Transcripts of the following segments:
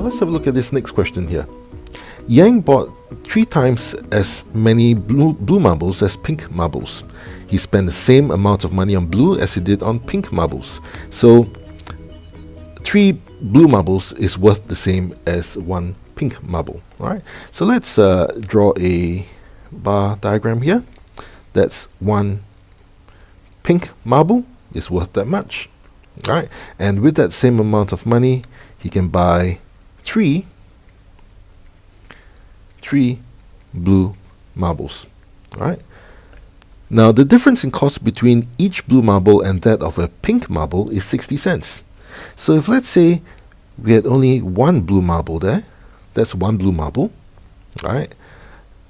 let's have a look at this next question here. Yang bought 3 times as many blue marbles as pink marbles. He spent the same amount of money on blue as he did on pink marbles. So 3 blue marbles is worth the same as 1 pink marble. Right? So let's draw a bar diagram here. That's 1 pink marble is worth that much. Right? And with that same amount of money, he can buy 3 blue marbles. Right? Now the difference in cost between each blue marble and that of a pink marble is 60 cents. So if, let's say, we had only 1 blue marble there, that's 1 blue marble, right?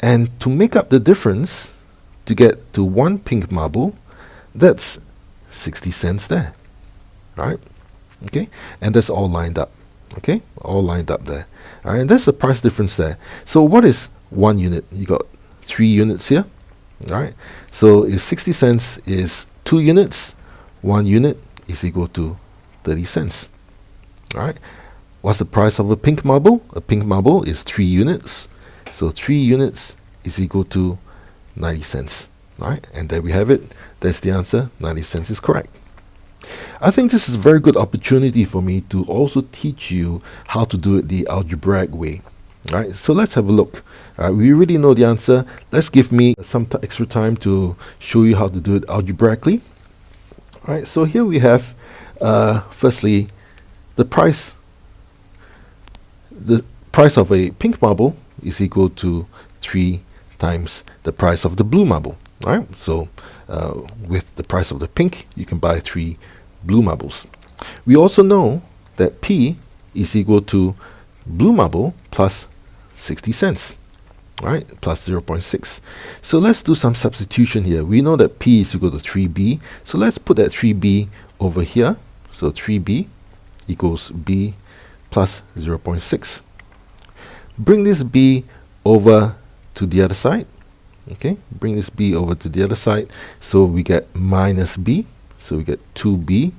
And to make up the difference to get to 1 pink marble, that's 60 cents there, right? Okay, and that's all lined up. Okay, all lined up there. All right, and that's the price difference there. So what is 1 unit? You got 3 units here, right? So if 60 cents is 2 units, 1 unit is equal to 30 cents. All right. What's the price of a pink marble? A pink marble is 3 units. So 3 units is equal to 90 cents. Right? And there we have it. That's the answer. 90 cents is correct. I think this is a very good opportunity for me to also teach you how to do it the algebraic way. Right? So let's have a look. We already know the answer. Let's give me some extra time to show you how to do it algebraically. Right? So here we have, firstly, the price of a pink marble is equal to 3 times the price of the blue marble. Right? So with the price of the pink, you can buy 3 blue marbles. We also know that P is equal to blue marble plus 60 cents. Right? Plus 0.6. So let's do some substitution here. We know that P is equal to 3B. So let's put that 3B over here. So 3B equals B plus 0.6. Bring this B over to the other side. Okay, bring this B over to the other side. So we get minus B. So we get 2B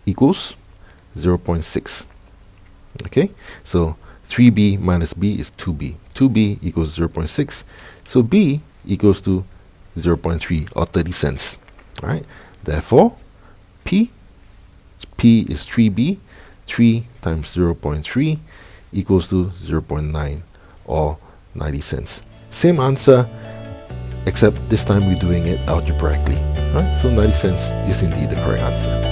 equals 0.6. Okay, so 3B minus B is 2B. 2B equals 0.6. So B equals to 0.3 or 30 cents. Right? Therefore, P is 3B. 3 times 0.3 equals to 0.9 or 90 cents. Same answer, except this time we're doing it algebraically. Right? So 90 cents is indeed the correct answer.